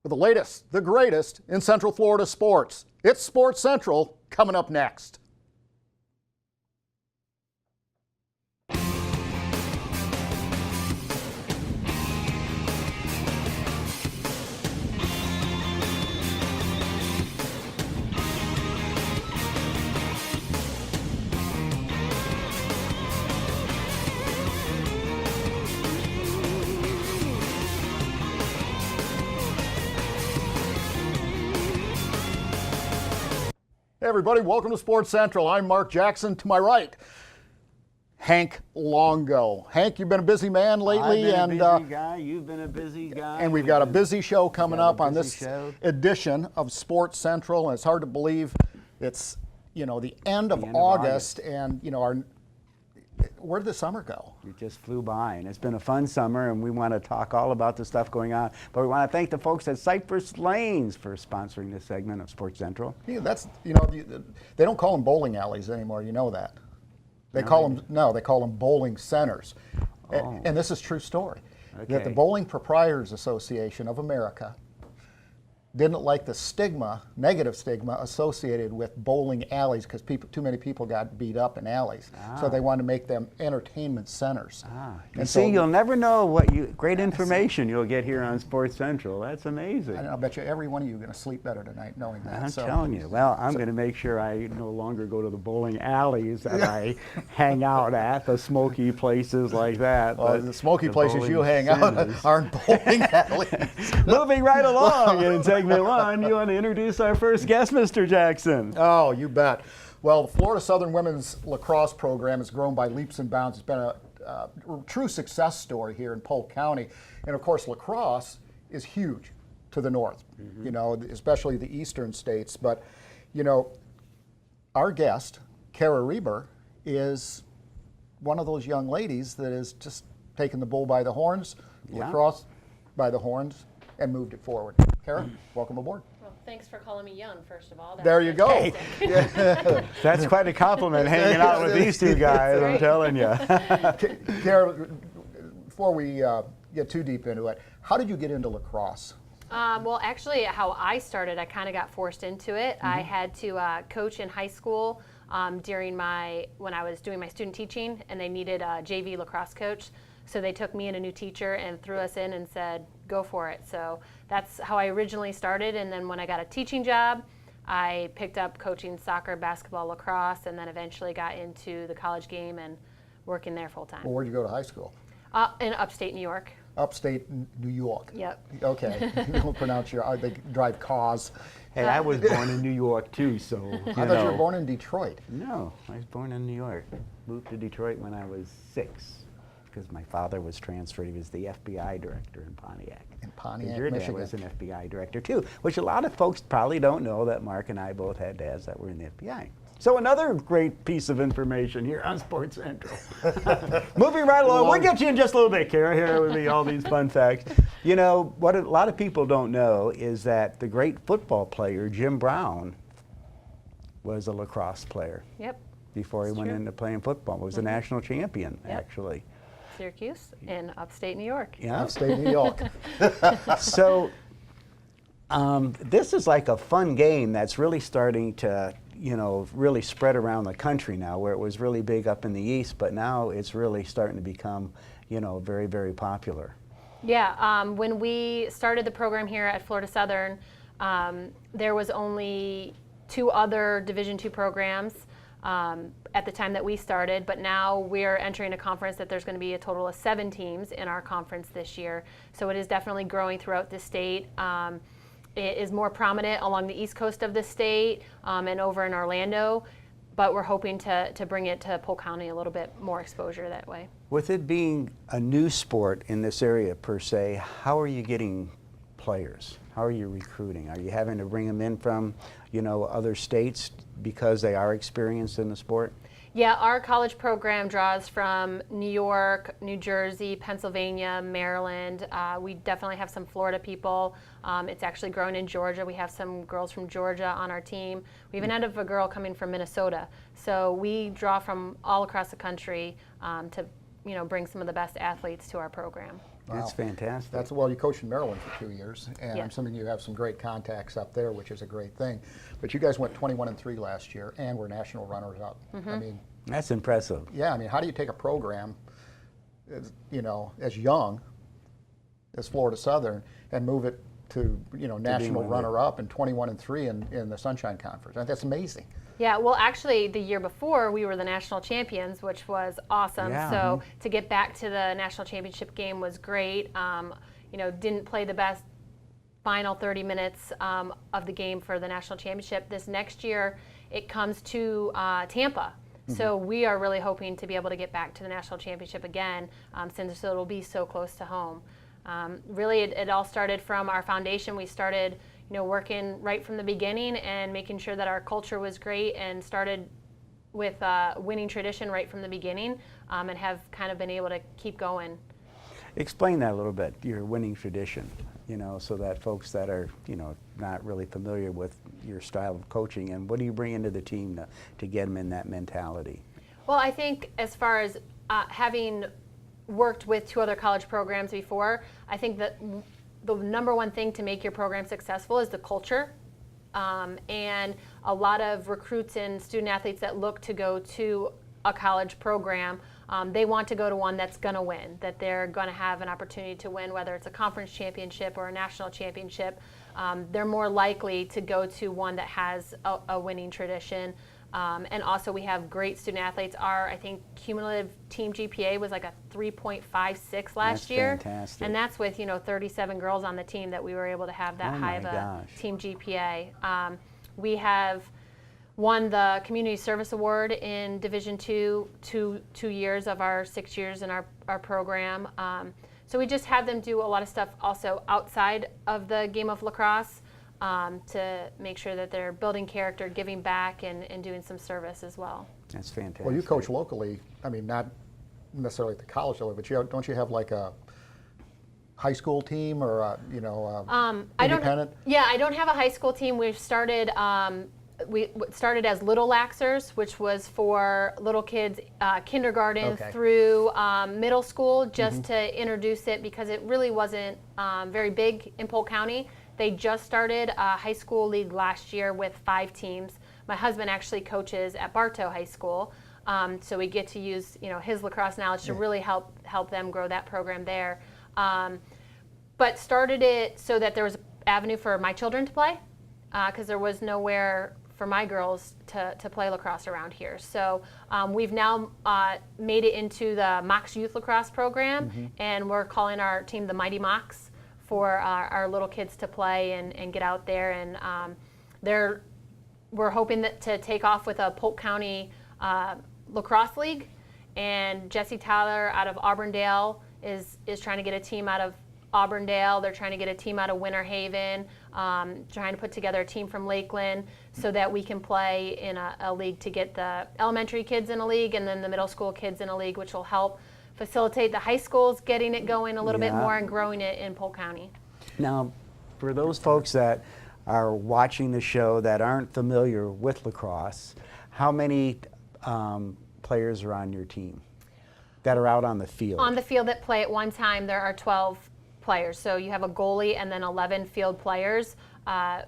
with the latest, the greatest in Central Florida sports. It's Sports Central coming up next. Hey everybody, welcome to Sports Central. I'm Mark Jackson. To my right, Hank Longo. Hank, you've been a busy man lately. I've been a busy guy. You've been a busy guy. And we've got a busy show coming up on this edition of Sports Central. And it's hard to believe it's, the end of August. And, where did the summer go? It just flew by, and it's been a fun summer, and we want to talk all about the stuff going on. But we want to thank the folks at Cypress Lanes for sponsoring this segment of Sports Central. Yeah, that's, they don't call them bowling alleys anymore. You know that. They call them bowling centers. Oh. And this is true story. Okay. That the Bowling Proprietors Association of America didn't like the negative stigma associated with bowling alleys because too many people got beat up in alleys. So they wanted to make them entertainment centers. And see, you'll never know great information you'll get here on Sports Central. That's amazing. I'll bet you every one of you are going to sleep better tonight knowing that. I'm telling you. Well, I'm going to make sure I no longer go to the bowling alleys that I hang out at, the smoky places like that. Well, the smoky places you hang out at aren't bowling alleys. Moving right along in segment one, you want to introduce our first guest, Mr. Jackson? Oh, you bet. Well, the Florida Southern Women's Lacrosse program has grown by leaps and bounds. It's been a true success story here in Polk County. And of course, lacrosse is huge to the north, especially the eastern states. But, our guest, Kara Reber, is one of those young ladies that has just taken the bull by the horns, lacrosse by the horns, and moved it forward. Kara, welcome aboard. Well, thanks for calling me young, first of all. There you go. That's quite a compliment, hanging out with these two guys, I'm telling you. Kara, before we get too deep into it, how did you get into lacrosse? Well, actually, how I started, I kind of got forced into it. I had to coach in high school when I was doing my student teaching, and they needed a JV lacrosse coach. So they took me and a new teacher and threw us in and said, go for it. So that's how I originally started. And then when I got a teaching job, I picked up coaching soccer, basketball, lacrosse, and then eventually got into the college game and working there full time. Well, where'd you go to high school? In upstate New York. Upstate New York. Yep. Okay. You don't pronounce they drive cars. Hey, I was born in New York too, so I thought you were born in Detroit. No, I was born in New York. Moved to Detroit when I was 6. Because my father was transferred. He was the FBI director in Pontiac. In Pontiac, your Michigan. dad was an FBI director too, which a lot of folks probably don't know that Mark and I both had dads that were in the FBI. So another great piece of information here on Sports Central. Moving right along, we'll get you in just a little bit, Kara, here with me, all these fun facts. What a lot of people don't know is that the great football player, Jim Brown, was a lacrosse player. Yep. Before he went into playing football. He was a national champion, actually. Syracuse in upstate New York. Yeah, upstate New York. So this is like a fun game that's really starting to, really spread around the country now, where it was really big up in the east, but now it's really starting to become, very, very popular. Yeah, when we started the program here at Florida Southern, there was only 2 other Division II programs at the time that we started, but now we're entering a conference that there's going to be a total of 7 teams in our conference this year. So it is definitely growing throughout the state. It is more prominent along the east coast of the state and over in Orlando, but we're hoping to bring it to Polk County, a little bit more exposure that way. With it being a new sport in this area per se, how are you getting players? How are you recruiting? Are you having to bring them in from, other states because they are experienced in the sport? Yeah, our college program draws from New York, New Jersey, Pennsylvania, Maryland. We definitely have some Florida people. It's actually grown in Georgia. We have some girls from Georgia on our team. We even had a girl coming from Minnesota. So we draw from all across the country to bring some of the best athletes to our program. That's fantastic. That's, well, you coached in Maryland for 2 years, and Yeah. I'm assuming you have some great contacts up there, which is a great thing. But you guys went 21-3 last year, and were national runners-up. I mean, That's impressive. yeah. I mean, how do you take a program, as young as Florida Southern, and move it to national one of the- runner-up and 21-3 in the Sunshine Conference? That's amazing. Yeah, well, actually, the year before, we were the national champions, which was awesome. Yeah. So to get back to the national championship game was great. Didn't play the best final 30 minutes of the game for the national championship. This next year, it comes to Tampa. So we are really hoping to be able to get back to the national championship again, since it'll be so close to home. Really, it all started from our foundation. We started working right from the beginning and making sure that our culture was great, and started with winning tradition right from the beginning, and have kind of been able to keep going. Explain that a little bit, your winning tradition, so that folks that are, not really familiar with your style of coaching, and what do you bring into the team to get them in that mentality? Well, I think as far as having worked with 2 other college programs before, I think that the number one thing to make your program successful is the culture. And a lot of recruits and student athletes that look to go to a college program, they want to go to one that's going to win, that they're going to have an opportunity to win, whether it's a conference championship or a national championship. They're more likely to go to one that has a winning tradition. And also, we have great student athletes. Our, I think, cumulative team GPA was like a 3.56 last year. Fantastic. And that's with 37 girls on the team that we were able to have that high of a team GPA. We have won the Community Service Award in Division II 2 years of our 6 years in our program. So we just have them do a lot of stuff also outside of the game of lacrosse. To make sure that they're building character, giving back, and doing some service as well. That's fantastic. Well, you coach locally. I mean, not necessarily at the college level, but don't you have like a high school team or independent? I don't have a high school team. We've started. We started as Little Laxers, which was for little kids, kindergarten through middle school, just to introduce it, because it really wasn't very big in Polk County. They just started a high school league last year with 5 teams. My husband actually coaches at Bartow High School, so we get to use his lacrosse knowledge to really help them grow that program there. But started it so that there was an avenue for my children to play, because there was nowhere for my girls to play lacrosse around here. So we've now made it into the Mox Youth Lacrosse program, and we're calling our team the Mighty Mox, for our little kids to play and get out there. And we're hoping to take off with a Polk County lacrosse league. And Jesse Tyler out of Auburndale is trying to get a team out of Auburndale. They're trying to get a team out of Winter Haven, trying to put together a team from Lakeland so that we can play in a league to get the elementary kids in a league, and then the middle school kids in a league, which will help facilitate the high schools getting it going a little bit more and growing it in Polk County. Now, for those folks that are watching the show that aren't familiar with lacrosse, how many players are on your team that are out on the field? On the field that play at one time, there are 12 players. So you have a goalie and then 11 field players.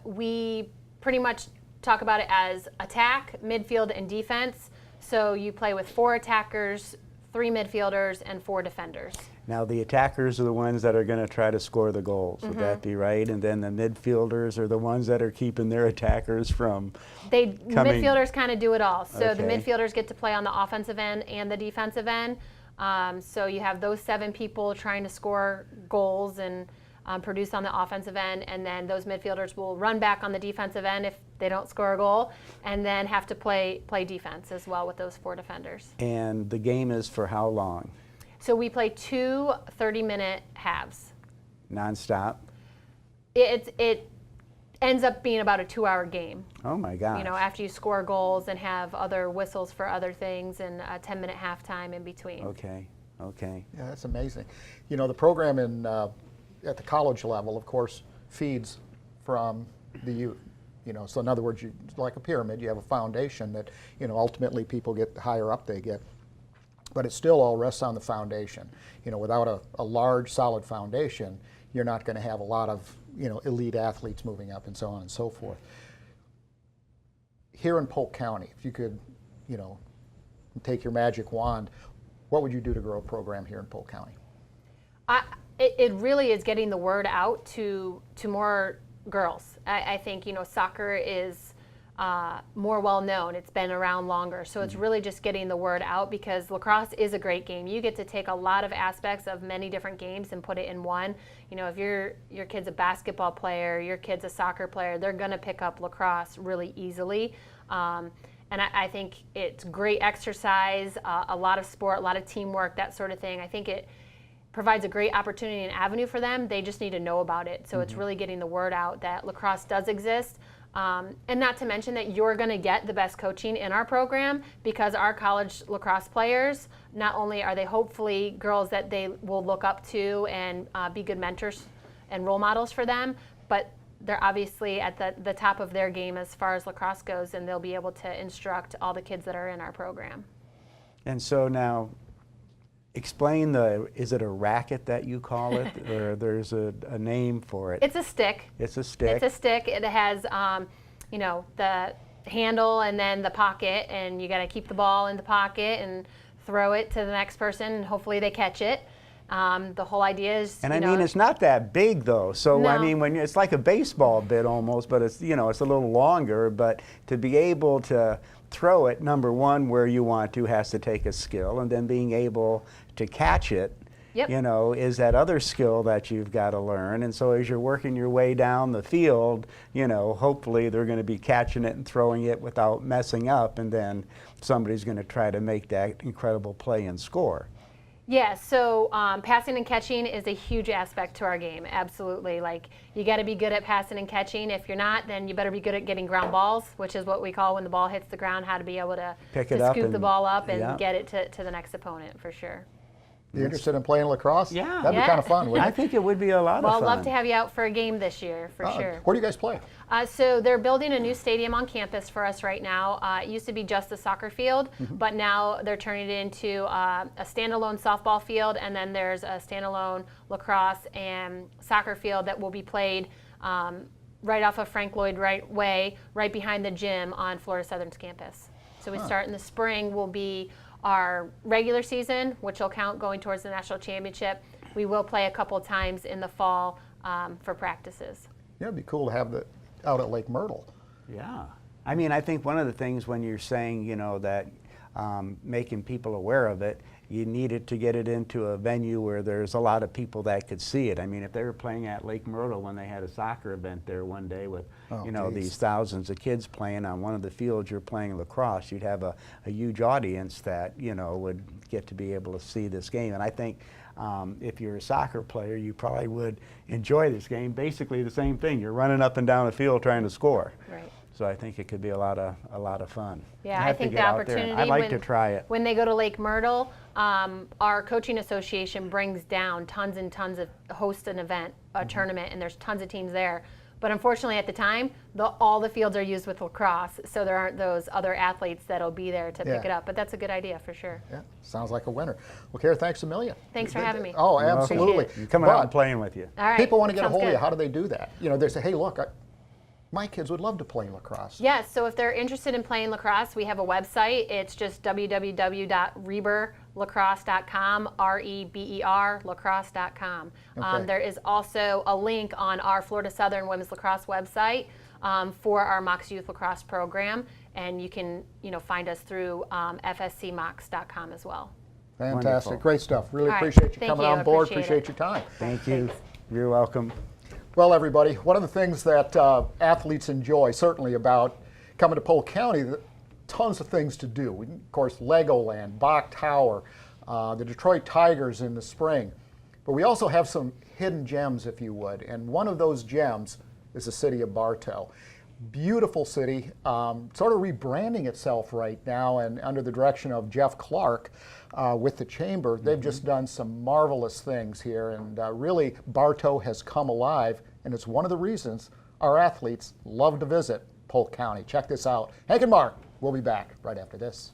We pretty much talk about it as attack, midfield, and defense. So you play with 4 attackers, 3 midfielders, and 4 defenders. Now the attackers are the ones that are going to try to score the goals. Would that be right? And then the midfielders are the ones that are keeping their attackers from coming. Midfielders kind of do it all. So the midfielders get to play on the offensive end and the defensive end. So you have those 7 people trying to score goals and produce on the offensive end, and then those midfielders will run back on the defensive end if they don't score a goal, and then have to play defense as well with those 4 defenders. And the game is for how long? So we play 2 30-minute halves. Non-stop? It ends up being about a 2-hour game. Oh my gosh. After you score goals and have other whistles for other things, and a 10-minute halftime in between. Okay. Yeah, that's amazing. The program at the college level, of course, feeds from the youth. So in other words, like a pyramid, you have a foundation that ultimately people get higher up they get. but it still all rests on the foundation. Without a large, solid foundation, you're not going to have a lot of elite athletes moving up and so on and so forth. Here in Polk County, if you could, take your magic wand, what would you do to grow a program here in Polk County? It really is getting the word out to more girls. I think soccer is more well known. It's been around longer, so it's really just getting the word out, because lacrosse is a great game. You get to take a lot of aspects of many different games and put it in one. If your kid's a basketball player, your kid's a soccer player, they're going to pick up lacrosse really easily. And I think it's great exercise, a lot of sport, a lot of teamwork, that sort of thing. I think it provides a great opportunity and avenue for them. They just need to know about it. So it's really getting the word out that lacrosse does exist. And not to mention that you're going to get the best coaching in our program, because our college lacrosse players, not only are they hopefully girls that they will look up to and be good mentors and role models for them, but they're obviously at the top of their game as far as lacrosse goes, and they'll be able to instruct all the kids that are in our program. And so now, explain is it a racket that you call it, or there's a name for it? It's a stick. It's a stick. It's a stick. It has, the handle and then the pocket, and you got to keep the ball in the pocket and throw it to the next person, and hopefully they catch it. The whole idea is, and it's not that big though. So no. when it's like a baseball bit almost, but it's it's a little longer. But to be able to throw it, number one, where you want to, has to take a skill, and then being able to catch it, yep. Is that other skill that you've got to learn. And so as you're working your way down the field, hopefully they're going to be catching it and throwing it without messing up, and then somebody's going to try to make that incredible play and score. Yeah, so passing and catching is a huge aspect to our game, absolutely. Like, you got to be good at passing and catching. If you're not, then you better be good at getting ground balls, which is what we call when the ball hits the ground, how to be able to scoop the ball up and get it to the next opponent, for sure. You interested in playing lacrosse? Yeah. That'd be kind of fun, wouldn't it? I think it would be a lot of fun. Well, I'd love to have you out for a game this year, for sure. Where do you guys play? So they're building a new stadium on campus for us right now. It used to be just a soccer field, but now they're turning it into a standalone softball field, and then there's a standalone lacrosse and soccer field that will be played right off of Frank Lloyd Wright Way, right behind the gym on Florida Southern's campus. So we start in the spring, will be our regular season, which will count going towards the national championship. We will play a couple times in the fall for practices. Yeah, it'd be cool to have that out at Lake Myrtle. Yeah. I think one of the things when you're saying, that making people aware of it, you needed to get it into a venue where there's a lot of people that could see it. If they were playing at Lake Myrtle when they had a soccer event there one day with, these thousands of kids playing on one of the fields you're playing lacrosse, you'd have a huge audience that, would get to be able to see this game. And I think if you're a soccer player, you probably would enjoy this game. Basically the same thing. You're running up and down the field trying to score. Right. So I think it could be a lot of fun. Yeah, I think the opportunity. I'd like to try it. When they go to Lake Myrtle, our coaching association brings down tons and tons of host an event, a tournament, and there's tons of teams there. But unfortunately, at the time, all the fields are used with lacrosse, so there aren't those other athletes that'll be there to pick it up. But that's a good idea for sure. Yeah, sounds like a winner. Well, Kara, thanks a million. Thanks for having me. Oh, absolutely. Coming out and playing with you. All right. People want to get a sounds hold of good. you. How do they do that? They say, hey, look, my kids would love to play lacrosse. Yes, so if they're interested in playing lacrosse, we have a website. It's just www.reberlacrosse.com, R-E-B-E-R, lacrosse.com. Okay. There is also a link on our Florida Southern Women's Lacrosse website for our Mox Youth Lacrosse program, and you can find us through fscmox.com as well. Fantastic. Wonderful. Great stuff. Really All right. appreciate you Thank coming you. on board. Appreciate Appreciate your time. Thank you. Thanks. You're welcome. Well, everybody, one of the things that athletes enjoy, certainly about coming to Polk County, tons of things to do. Of course, Legoland, Bach Tower, the Detroit Tigers in the spring. But we also have some hidden gems, if you would. And one of those gems is the city of Bartow. Beautiful city, sort of rebranding itself right now, and under the direction of Jeff Clark with the Chamber, they've just done some marvelous things here, and really Bartow has come alive, and it's one of the reasons our athletes love to visit Polk County. Check this out. Hank and Mark, we'll be back right after this.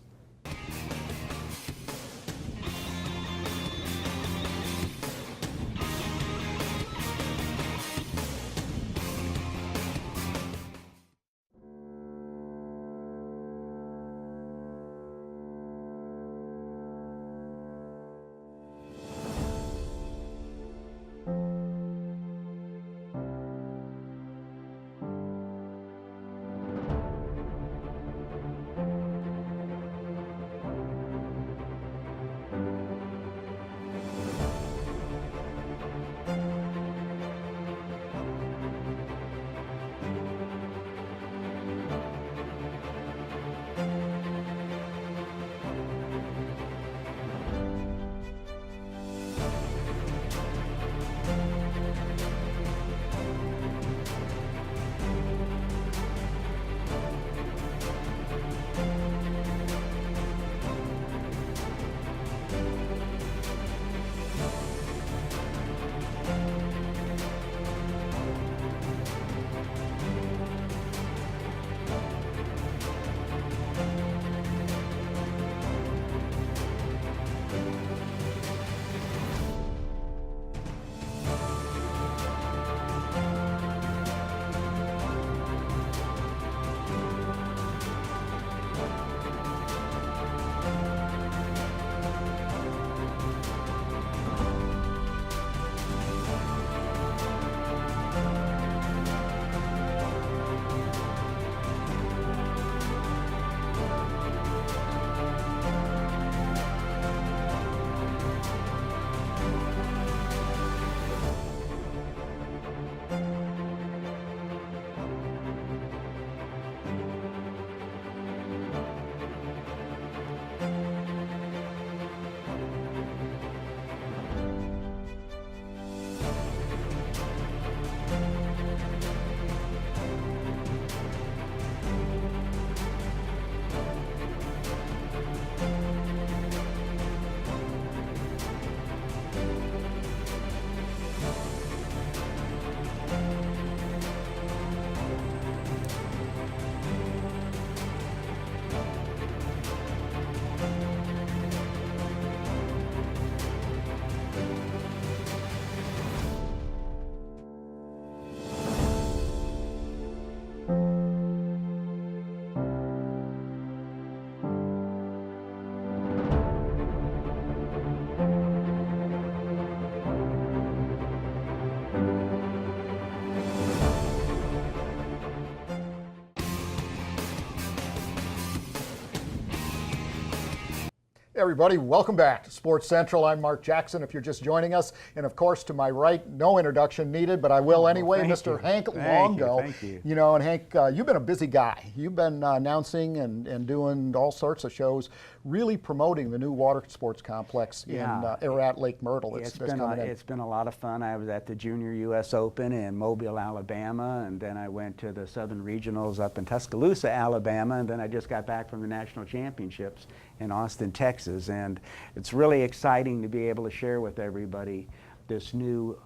everybody, welcome back to Sports Central. I'm Mark Jackson if you're just joining us. And of course, to my right, no introduction needed, but I will anyway, Mr. Hank Longo. Thank you. You know, and Hank, you've been a busy guy. You've been announcing and doing all sorts of shows, really promoting the new water sports complex at Lake Myrtle. It's been a lot of fun. I was at the Junior U.S. Open in Mobile, Alabama, and then I went to the Southern Regionals up in Tuscaloosa, Alabama, and then I just got back from the National Championships in Austin, Texas, and it's really exciting to be able to share with everybody this new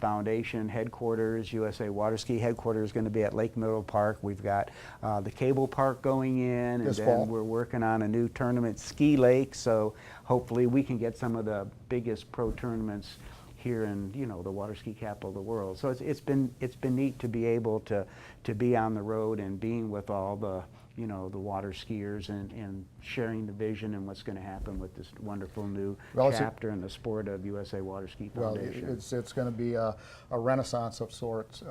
foundation headquarters. USA Water Ski headquarters is going to be at Lake Myrtle Park. We've got the cable park going in, and then we're working on a new tournament ski lake, so hopefully we can get some of the biggest pro tournaments here in, you know, the water ski capital of the world. So it's been neat to be able to be on the road and being with all the, you know, the water skiers and sharing the vision and what's going to happen with this wonderful new chapter in the sport of USA Water Ski Foundation. Well, it's going to be a renaissance of sorts,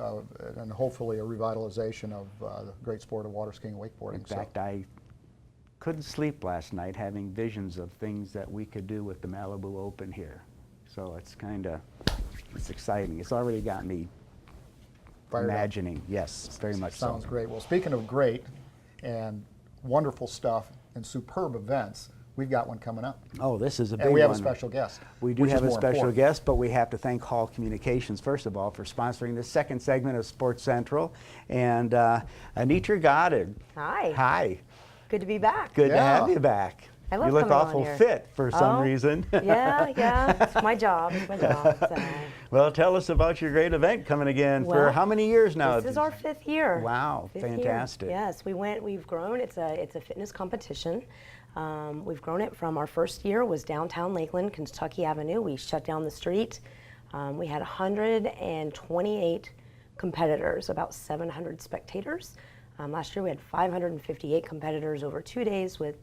and hopefully a revitalization of the great sport of water skiing and wakeboarding. In fact, I couldn't sleep last night having visions of things that we could do with the Malibu Open here. So it's it's exciting. It's already got me imagining. Yes, very much so. Sounds great. Well, speaking of great and wonderful stuff and superb events, we've got one coming up. Oh, this is a big one. And we have a special guest. We do have a special guest, but we have to thank Hall Communications, first of all, for sponsoring the second segment of Sports Central. And Anitra Goddard. Hi. Hi. Good to be back. Good to have you back. I love you look coming on awful here. fit for some reason. Yeah, it's my job. So. Well, tell us about your great event coming again for how many years now? This is our 5th year. Wow, fantastic. Year. Yes, we've grown. It's a fitness competition. We've grown it from our first year was downtown Lakeland, Kentucky Avenue. We shut down the street. We had 128 competitors, about 700 spectators. Last year we had 558 competitors over 2 days with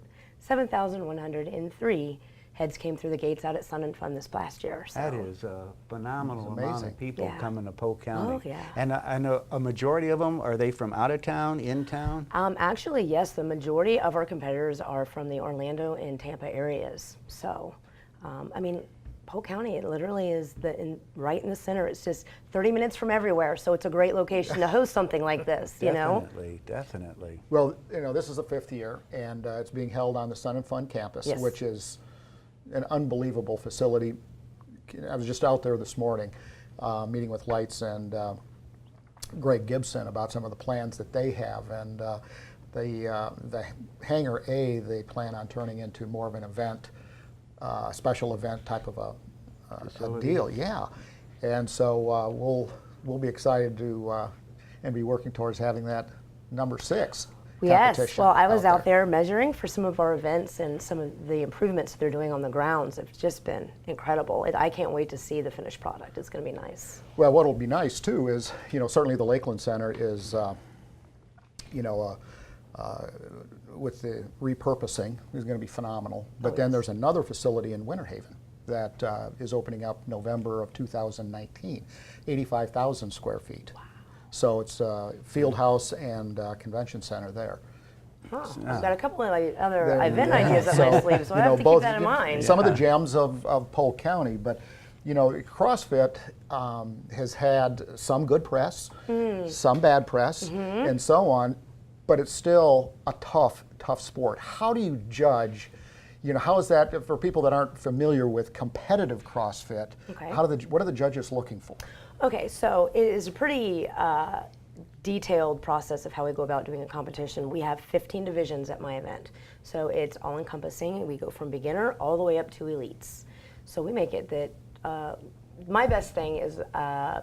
7,103 heads came through the gates out at Sun and Fun this last year. So. That is a phenomenal amount of people coming to Polk County. Oh, yeah. And I know a majority of them, are they from out of town, in town? Actually, yes, the majority of our competitors are from the Orlando and Tampa areas. So, I mean, Polk County, it literally is right in the center. It's just 30 minutes from everywhere, so it's a great location to host something like this, you know? Definitely. Well, you know, this is the 5th year, and it's being held on the Sun and Fun campus, which is an unbelievable facility. I was just out there this morning meeting with Lights and Greg Gibson about some of the plans that they have, and the Hangar A they plan on turning into more of an event, special event type of a deal, and so we'll be excited to and be working towards having that number 6 Yes, competition. well, I was out there measuring for some of our events, and some of the improvements they're doing on the grounds have just been incredible. I can't wait to see the finished product. It's going to be nice. Well, what'll be nice too is, you know, certainly the Lakeland Center is, you know, with the repurposing is going to be phenomenal. But then there's another facility in Winter Haven that is opening up November of 2019, 85,000 square feet. Wow. So it's a field house and convention center there. Huh. I've got a couple of other event ideas up my sleeve, so I have to keep that in mind. Some of the gems of Polk County, but you know, CrossFit has had some good press, some bad press, and so on, but it's still a tough sport. How do you judge? You know, how is that for people that aren't familiar with competitive CrossFit? Okay. What are the judges looking for? Okay, so it is a pretty detailed process of how we go about doing a competition. We have 15 divisions at my event, so it's all encompassing. We go from beginner all the way up to elites. So we make it that my best thing is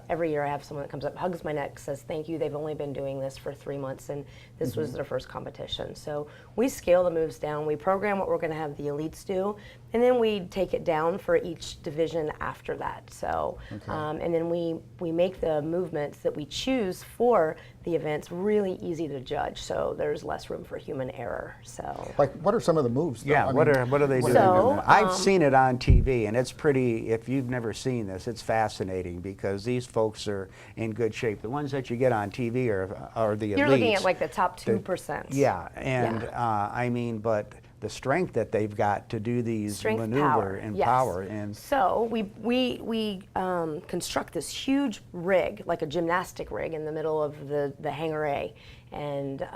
every year I have someone that comes up, hugs my neck, says thank you. They've only been doing this for 3 months, and this was their first competition. So we scale the moves down. We program what we're going to have the elites do, and then we take it down for each division after that. So, and then we make the movements that we choose for the events really easy to judge. So there's less room for human error. So, like, what are some of the moves? Yeah, what are they doing? So, I've seen it on TV, and it's pretty. If you've never seen this, it's fascinating because these folks are in good shape. The ones that you get on TV are the elites. You're looking at like the top 2%. Yeah, and I mean, but the strength that they've got to do these Strength, maneuver power, and yes. power. And so we construct this huge rig, like a gymnastic rig, in the middle of the hangar A, and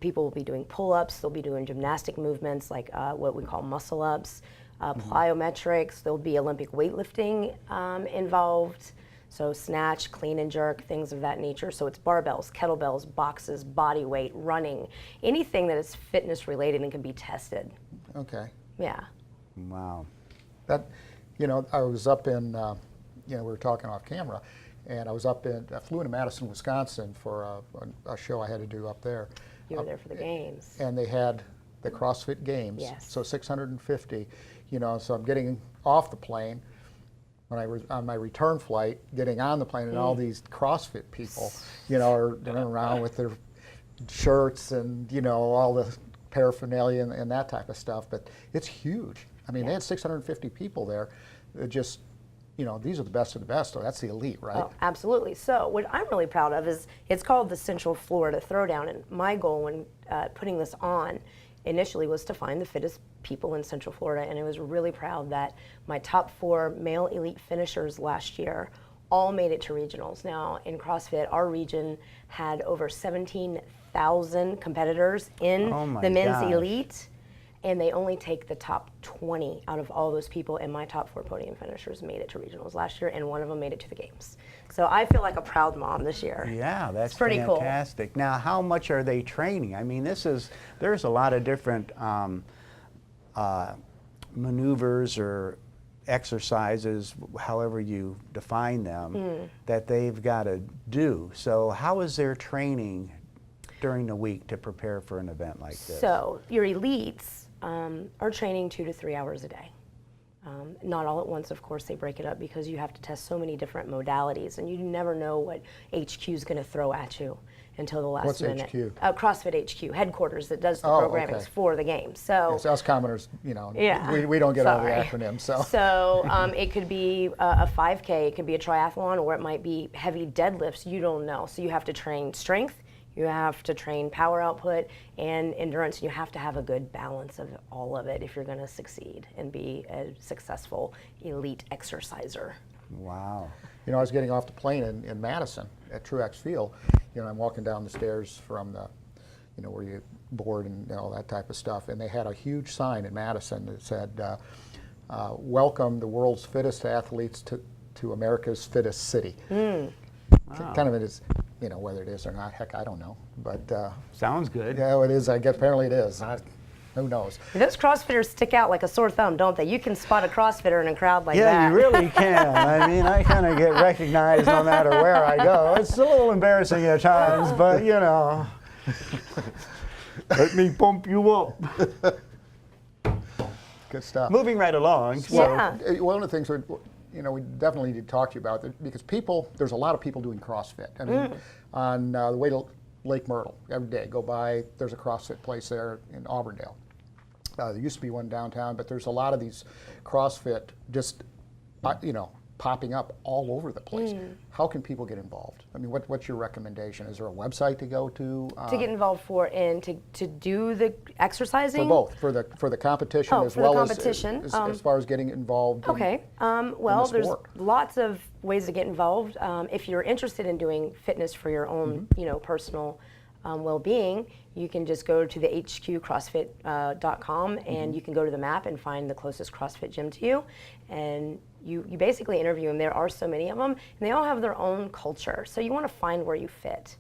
people will be doing pull-ups. They'll be doing gymnastic movements like what we call muscle-ups, plyometrics. There'll be Olympic weightlifting involved. So snatch, clean and jerk, things of that nature. So it's barbells, kettlebells, boxes, body weight, running, anything that is fitness related and can be tested. Okay. Yeah. wow. That, I was up in, we were talking off camera, and I flew into Madison, Wisconsin for a show I had to do up there. You were there for the games. And they had the CrossFit Games. Yes. So 650, so I'm getting off the plane. When I was on my return flight, getting on the plane, and all these CrossFit people, are running around with their shirts and, all the paraphernalia and that type of stuff. But it's huge. I mean, they had 650 people there. It just, these are the best of the best. So that's the elite, right? Oh, absolutely. So what I'm really proud of is it's called the Central Florida Throwdown. And my goal when putting this on initially was to find the fittest people in Central Florida, and I was really proud that my top 4 male elite finishers last year all made it to regionals. Now in CrossFit, our region had over 17,000 competitors in the men's elite, and they only take the top 20 out of all those people, and my top 4 podium finishers made it to regionals last year, and one of them made it to the games. So I feel like a proud mom this year. Yeah, that's pretty fantastic. Cool. Now, how much are they training? I mean, there's a lot of different maneuvers or exercises, however you define them, that they've got to do. So how is their training during the week to prepare for an event like this? So your elites are training 2 to 3 hours a day. Not all at once, of course. They break it up because you have to test so many different modalities, and you never know what HQ is going to throw at you until the last minute. What's HQ? CrossFit HQ, headquarters that does the programming for the game. So yes, us commoners, yeah, we don't get all the sorry. acronyms. So, it could be a 5K, it could be a triathlon, or it might be heavy deadlifts. You don't know. So you have to train strength. You have to train power output and endurance. You have to have a good balance of all of it if you're going to succeed and be a successful elite exerciser. Wow. I was getting off the plane in Madison at Truex Field. I'm walking down the stairs from the, where you board and all that type of stuff, and they had a huge sign in Madison that said, "Welcome the world's fittest athletes to America's fittest city." Wow. Kind of it is. Whether it is or not, heck, I don't know. But sounds good. Yeah, it is. I guess apparently it is. Who knows? Those CrossFitters stick out like a sore thumb, don't they? You can spot a CrossFitter in a crowd like that. Yeah, you really can. I mean, I kind of get recognized no matter where I go. It's a little embarrassing at times, but let me pump you up. Good stuff. Moving right along. Yeah. One of the things we definitely need to talk to you about, because there's a lot of people doing CrossFit. I mean, on the way to Lake Myrtle, every day, go by, there's a CrossFit place there in Auburndale. There used to be one downtown, but there's a lot of these CrossFit just, popping up all over the place. How can people get involved? I mean, what's your recommendation? Is there a website to go to? To get involved for and to do the exercising? For both, for the competition as well as far as getting involved. Okay. Well, there's lots of ways to get involved. If you're interested in doing fitness for your own, personal well-being, you can just go to the hqcrossfit.com and you can go to the map and find the closest CrossFit gym to you, and you basically interview them. There are so many of them, and they all have their own culture. So you want to find where you fit.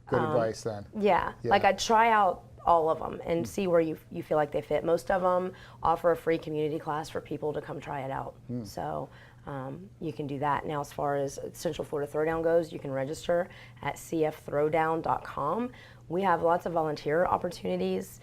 Good advice then. Yeah. Like I'd try out all of them and see where you feel like they fit. Most of them offer a free community class for people to come try it out. So you can do that. Now, as far as Central Florida Throwdown goes, you can register at cfthrowdown.com. We have lots of volunteer opportunities,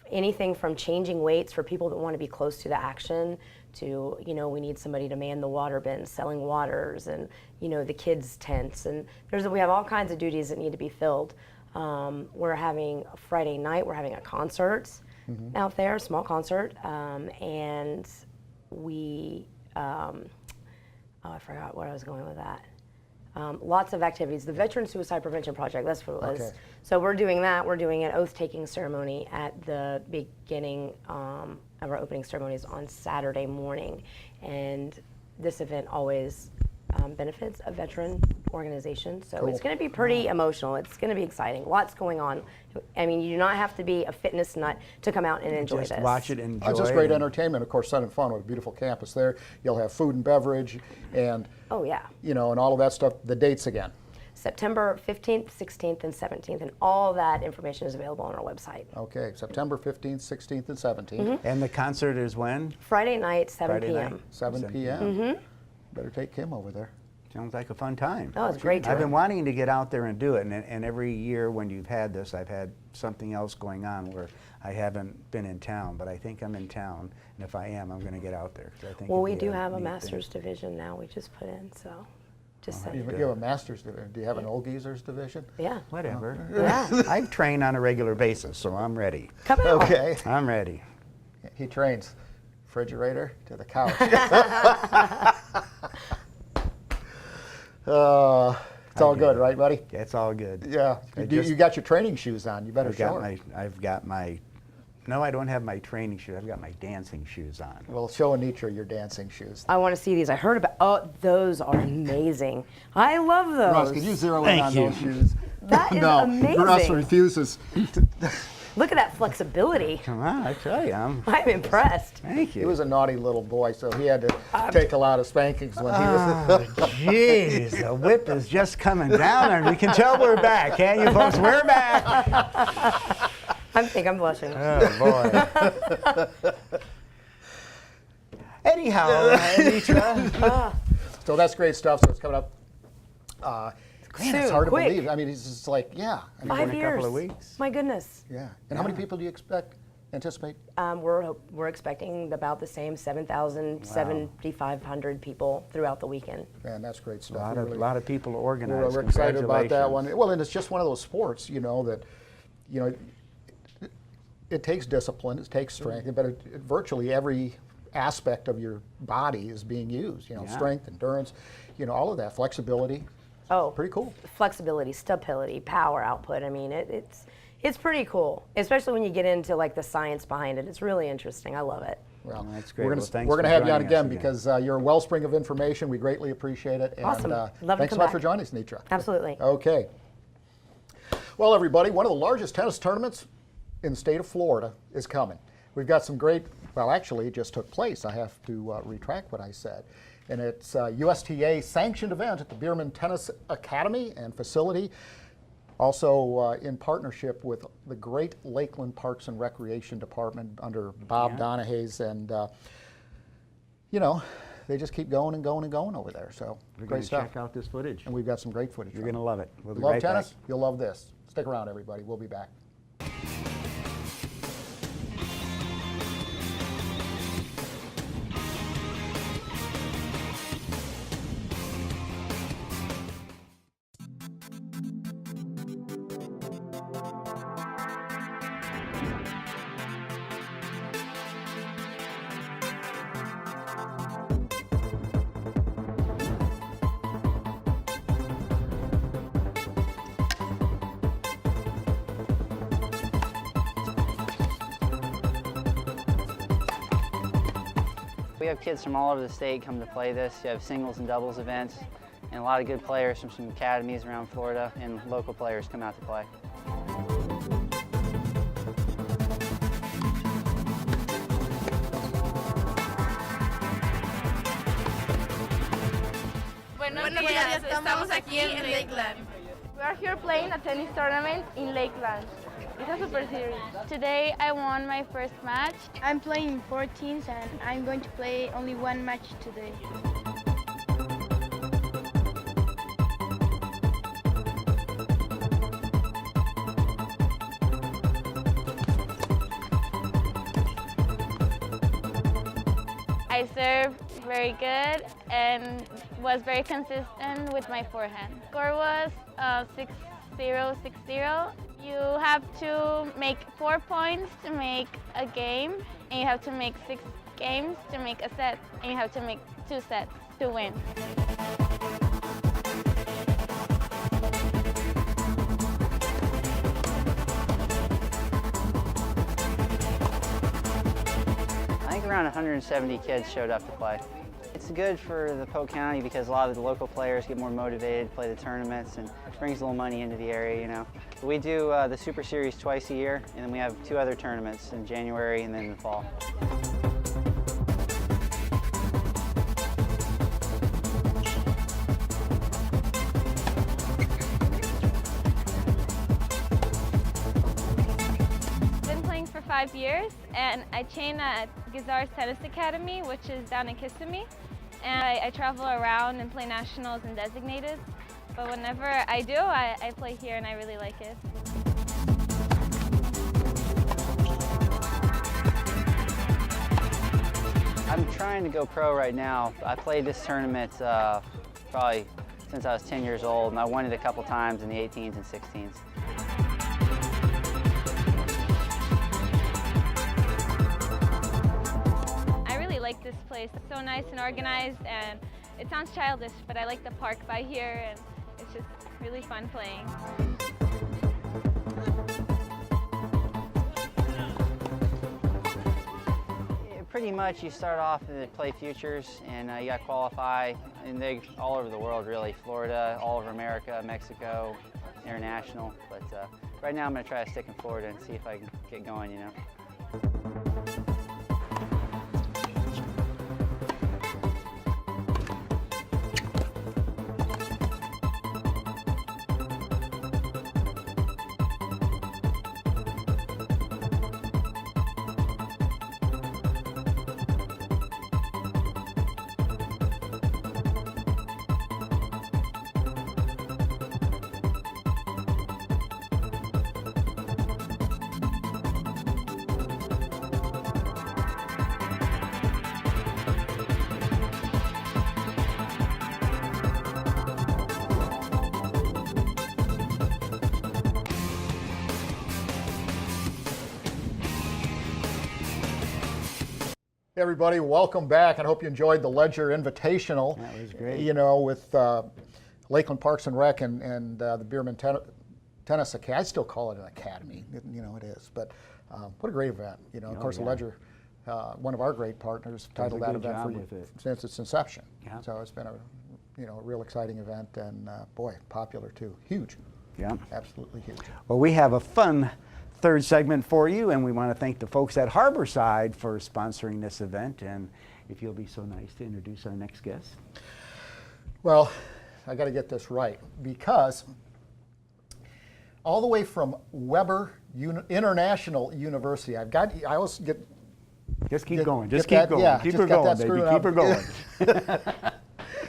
anything from changing weights for people that want to be close to the action to, we need somebody to man the water bins, selling waters, and, the kids' tents. And we have all kinds of duties that need to be filled. We're having a Friday night, we're having a concert out there, a small concert, and we, I forgot where I was going with that. Lots of activities. The Veteran Suicide Prevention Project, that's what it was. Okay. So we're doing that. We're doing an oath-taking ceremony at the beginning of our opening ceremonies on Saturday morning. And this event always benefits a veteran organization. So it's going to be pretty emotional. It's going to be exciting. Lots going on. I mean, you do not have to be a fitness nut to come out and enjoy Just this. watch it and enjoy It's just great entertainment. Of course, Sun and Fun with a beautiful campus there. You'll have food and beverage, and Oh, yeah. you know, and all of that stuff. The dates again. September 15th, 16th, and 17th, and all that information is available on our website. Okay, September 15th, 16th, and 17th. And the concert is when? Friday night, 7 Friday p.m. night? 7 p.m. Better take Kim over there. Sounds like a fun time. Oh, it's a great time. I've been wanting to get out there and do it, and every year when you've had this, I've had something else going on where I haven't been in town, but I think I'm in town, and if I am, I'm going to get out there. 'Cause I think Well, it'd we be do have a neat master's thing. division now. We just put in, so just You saying. have a master's division. Do you have an old geezers division? Yeah. Whatever. Yeah. I train on a regular basis, so I'm ready. Come out. Okay. I'm ready. He trains refrigerator to the couch. It's all good, right, buddy? It's all good. Yeah. You got your training shoes on. You better I've got my, no, I don't have my training shoes. I've got my dancing shoes on. Well, show Anitra your dancing shoes. I want to see these. I heard about. Oh, those are amazing. I love those. Russ, can you zero in on those shoes? That is no, amazing. Russ refuses. Look at that flexibility. Come on, I tell you, I'm impressed. thank He you. was a naughty little boy, so he had to take a lot of spankings when he was. Jeez, the whip is just coming down, and we can tell we're back, can't you, folks? We're back. I think I'm blushing. Oh boy. Anyhow, Anitra. So that's great stuff. So it's coming up. Man, it's Soon, hard quick. to believe. I mean, it's just like, yeah. I mean, 5 in a years. couple of weeks. My goodness. yeah. And how many people do you anticipate? We're expecting about the same 7,000, 7,500 people throughout the weekend. Man, that's great A stuff. lot We of, really- lot of people organized. We're excited about that one. Congratulations. Well, and it's just one of those sports, you know, that, you know, it takes discipline, it takes strength, but virtually every aspect of your body is being used. You know, Yeah. strength, endurance, you know, all of that, flexibility. Oh, Pretty cool. flexibility, stability, power output. I mean, it's pretty cool, especially when you get into like the science behind it. It's really interesting. I love it. Well, that's great. We're Well, going thanks to for have you on joining us again again. because you're a wellspring of information. We greatly appreciate it. And, Awesome. Love to thanks so come much back. for joining us, Nitra. Absolutely. Okay. Well, everybody, one of the largest tennis tournaments in the state of Florida is coming. We've got some great, well, actually, it just took place. I have to retract what I said. And it's a USTA sanctioned event at the Bierman Tennis Academy and facility. Also in partnership with the Great Lakeland Parks and Recreation Department under Bob Donahay's. And, you know, they just keep going and going and going over there. So We're going great to stuff. check out this footage. And we've got some great footage. You're from going to love it. We'll be Love right tennis? back. You'll love this. Stick around, everybody. We'll be back. We have kids from all over the state come to play this. You have singles and doubles events, and a lot of good players from some academies around Florida, and local players come out to play. Buenos días, estamos aquí en Lakeland. We are here playing a tennis tournament in Lakeland. It's a super series. Today I won my first match. I'm playing 14s and I'm going to play only one match today. I served very good and was very consistent with my forehand. Score was 6-0, 6-0. You have to make 4 points to make a game, and you have to make 6 games to make a set, and you have to make 2 sets to win. around 170 kids showed up to play. It's good for the Polk County because a lot of the local players get more motivated to play the tournaments and brings a little money into the area, you know. We do the Super Series twice a year, and then we have 2 other tournaments in January and then in the fall. Been playing for 5 years, and I train at Gazar's Tennis Academy, which is down in Kissimmee. And I travel around and play nationals and designated. But whenever I do, I play here and I really like it. I'm trying to go pro right now. I played this tournament probably since I was 10 years old, and I won it a couple times in the 18s and 16s. I really like this place. It's so nice and organized, and it sounds childish, but I like the park by here, and it's just really fun playing. Pretty much you start off to play futures, and you got to qualify, and they all over the world really. Florida, all over America, Mexico, international. But right now I'm going to try to stick in Florida and see if I can get going, you know. Everybody, welcome back, and I hope you enjoyed the Ledger Invitational. That was great. You know, with Lakeland Parks and Rec and the Bierman Tennis Academy. I still call it an academy. You know, it is. But what a great event. You know, of course, the Ledger, one of our great partners, titled that event since its inception. Yeah. So it's been a real exciting event, and boy, popular too. Huge. Yeah. Absolutely huge. Well, we have a fun third segment for you, and we want to thank the folks at Harborside for sponsoring this event. And if you'll be so nice to introduce our next guest. Well, I got to get this right, because all the way from Weber International University, I always get. Just keep going. Just keep that, going. Yeah, keep just her got going, that baby. screwed Keep up. her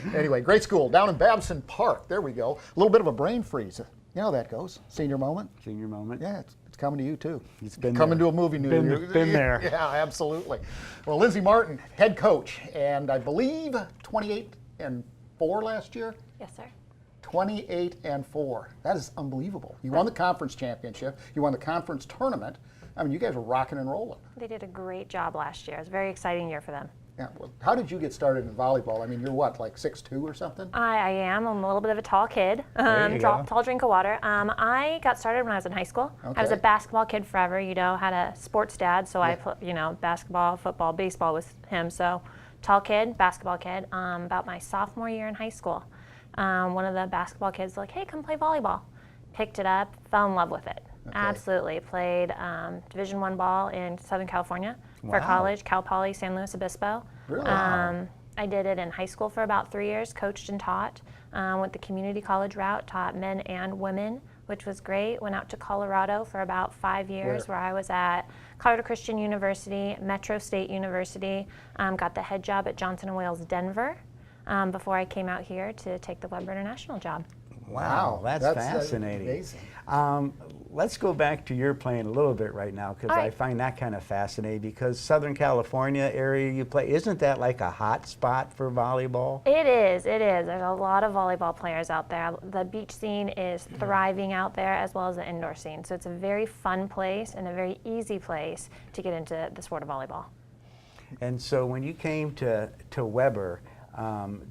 going. Anyway, great school down in Babson Park. There we go. A little bit of a brain freeze. You know how that goes. Senior moment. Senior moment. Yeah, it's coming to you too. It's been coming there. to a movie near you. Been there. Yeah, absolutely. Well, Lindsay Martin, head coach, and I believe 28-4 last year. Yes, sir. 28-4. That is unbelievable. You won the conference championship. You won the conference tournament. I mean, you guys are rocking and rolling. They did a great job last year. It was a very exciting year for them. Yeah. Well, how did you get started in volleyball? I mean, you're what, like 6'2" or something? I am. I'm a little bit of a tall kid. Tall drink of water. I got started when I was in high school. Okay. I was a basketball kid forever. You know, had a sports dad, so I put, basketball, football, baseball with him. So, tall kid, basketball kid. About my sophomore year in high school, one of the basketball kids was like, "Hey, come play volleyball." Picked it up, fell in love with it. Okay. Absolutely. Played Division I ball in Southern California for college, Cal Poly, San Luis Obispo. Really? I did it in high school for about 3 years, coached and taught. Went the community college route, taught men and women, which was great. Went out to Colorado for about 5 years, where I was at Colorado Christian University, Metro State University. Got the head job at Johnson & Wales Denver before I came out here to take the Weber International job. Wow, that's fascinating. Amazing. Let's go back to your playing a little bit right now, because I find that kind of fascinating, because Southern California area you play, isn't that like a hot spot for volleyball? It is, it is. There's a lot of volleyball players out there. The beach scene is thriving out there, as well as the indoor scene. So it's a very fun place and a very easy place to get into the sport of volleyball. And so when you came to Weber,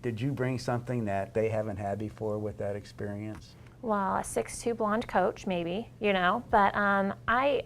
did you bring something that they haven't had before with that experience? Well, a 6'2" blonde coach, maybe, but I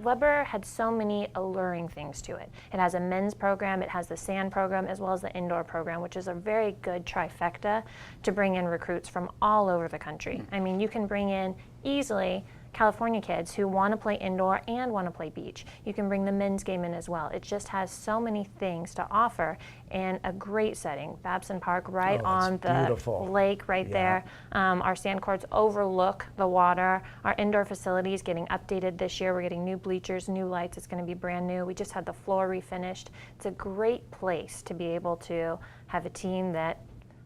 Weber had so many alluring things to it. It has a men's program, it has the sand program, as well as the indoor program, which is a very good trifecta to bring in recruits from all over the country. I mean, you can bring in easily California kids who want to play indoor and want to play beach. You can bring the men's game in as well. It just has so many things to offer and a great setting. Babson Park right on the beautiful lake right there. Our sand courts overlook the water. Our indoor facilities getting updated this year. We're getting new bleachers, new lights. It's going to be brand new. We just had the floor refinished. It's a great place to be able to have a team that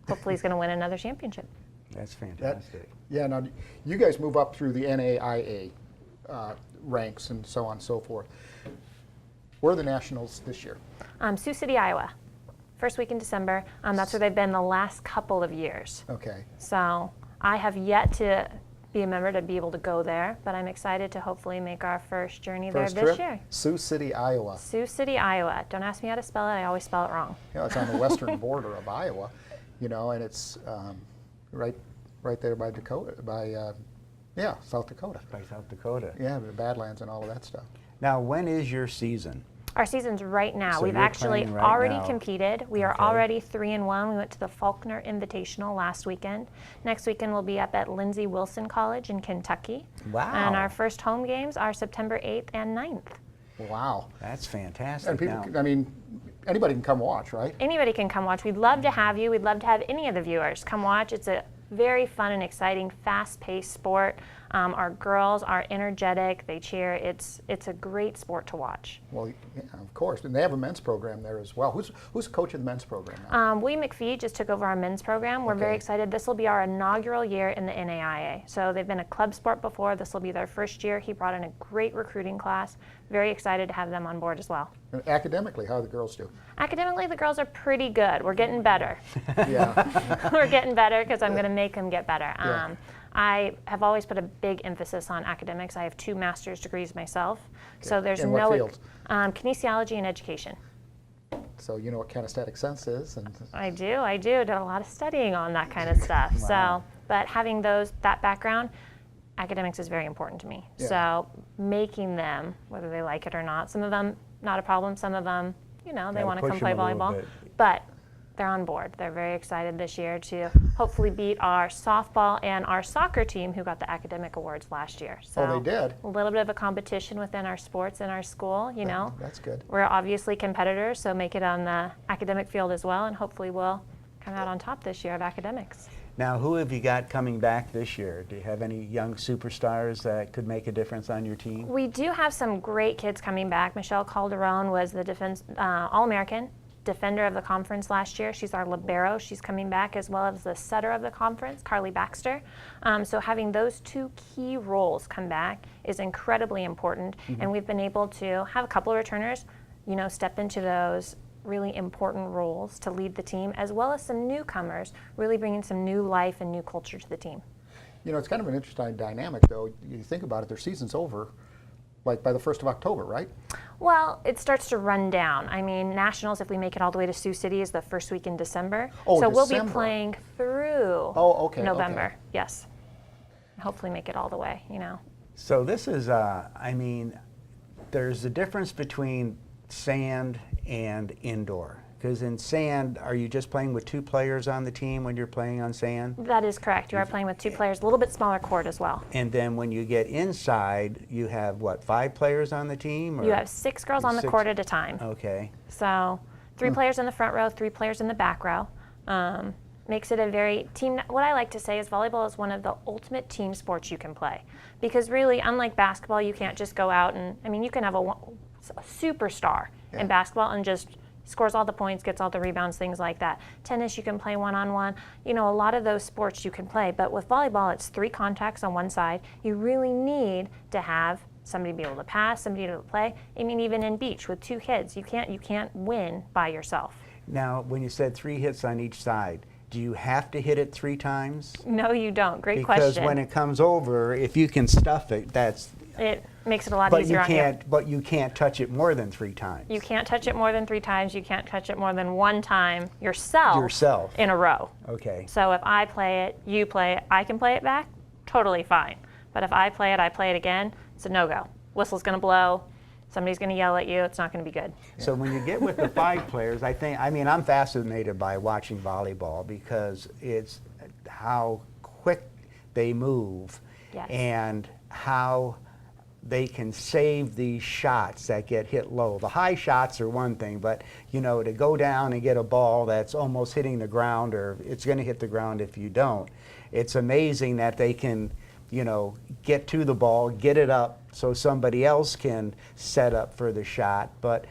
hopefully is going to win another championship. That's fantastic. Yeah, now you guys move up through the NAIA ranks and so on and so forth. Where are the nationals this year? Sioux City, Iowa. First week in December. That's where they've been the last couple of years. Okay. So I have yet to be a member to be able to go there, but I'm excited to hopefully make our first journey there this year. Sioux City, Iowa. Sioux City, Iowa. Don't ask me how to spell it. I always spell it wrong. Yeah, it's on the western border of Iowa, you know, and it's right there by Dakota, South Dakota. By South Dakota. Yeah, the Badlands and all of that stuff. Now, when is your season? Our season's right now. So We've you're actually playing right already now. competed. We are Okay. already 3-1. We went to the Faulkner Invitational last weekend. Next weekend we'll be up at Lindsey Wilson College in Kentucky. Wow. And our first home games are September 8th and 9th. Wow. That's fantastic. And people, Now, I mean, anybody can come watch, right? Anybody can come watch. We'd love to have you. We'd love to have any of the viewers come watch. It's a very fun and exciting, fast-paced sport. Our girls are energetic. They cheer. It's a great sport to watch. Well, yeah, of course. And they have a men's program there as well. Who's coaching the men's program now? William McPhee just took over our men's program. We're very Okay. excited. This will be our inaugural year in the NAIA. So they've been a club sport before. This will be their first year. He brought in a great recruiting class. Very excited to have them on board as well. And academically, how do the girls do? Academically, the girls are pretty good. We're getting better. Yeah. We're getting better because I'm going to make them get better. Yeah. I have always put a big emphasis on academics. I have 2 master's degrees myself. So there's In what no fields? Kinesiology and education. So you know what kinesthetic sense is, and I do. Did a lot of studying on that kind of stuff. Wow. So, but having that background, academics is very important to me. Yeah. So making them, whether they like it or not, some of them not a problem. Some of them, they Gotta want to come push play 'em a little volleyball. bit. But they're on board. They're very excited this year to hopefully beat our softball and our soccer team who got the academic awards last year. So Oh, they did? a little bit of a competition within our sports in our school, that's good. We're obviously competitors, so make it on the academic field as well, and hopefully we'll come out on top this year of academics. Now, who have you got coming back this year? Do you have any young superstars that could make a difference on your team? We do have some great kids coming back. Michelle Calderon was the defense All-American defender of the conference last year. She's our libero. She's coming back, as well as the setter of the conference, Carly Baxter. So having those 2 key roles come back is incredibly important, and we've been able to have a couple of returners, step into those really important roles to lead the team, as well as some newcomers, really bringing some new life and new culture to the team. You know, it's kind of an interesting dynamic, though. You think about it, their season's over, like by the 1st of October, right? Well, it starts to run down. I mean, nationals, if we make it all the way to Sioux City, is the first week in December. Oh, so we'll be December. playing through November. Okay. Yes. Hopefully make it all the way, So this is, there's a difference between sand and indoor. Because in sand, are you just playing with 2 players on the team when you're playing on sand? That is correct. You are playing with 2 players, a little bit smaller court as well. And then when you get inside, you have, what, 5 players on the team? Or? You have 6 girls on the 6? court at a time. Okay. So 3 players in the front row, 3 players in the back row. Makes it a very team. What I like to say is volleyball is one of the ultimate team sports you can play. Because really, unlike basketball, you can't just go out and, you can have a superstar in basketball and just scores all the points, gets all the rebounds, things like that. Tennis, you can play one-on-one. A lot of those sports you can play. But with volleyball, it's 3 contacts on one side. You really need to have somebody be able to pass, somebody to play. Even in beach with 2 kids, you can't win by yourself. Now, when you said 3 hits on each side, do you have to hit it 3 times? No, you don't. Great because question. when it comes over, if you can stuff it, it makes it a lot but easier you on you. can't. But you can't touch it more than 3 times. You can't touch it more than 3 times. You can't touch it more than 1 time yourself in a row. Okay. So if I play it, you play it, I can play it back, totally fine. But if I play it again, it's a no-go. whistle's going to blow, somebody's going to yell at you, it's not going to be good. So when you get with the 5 players, I'm fascinated by watching volleyball because it's how quick they move Yes. and how they can save these shots that get hit low. The high shots are one thing, but to go down and get a ball that's almost hitting the ground, or it's going to hit the ground if you don't. It's amazing that they can, get to the ball, get it up so somebody else can set up for the shot. But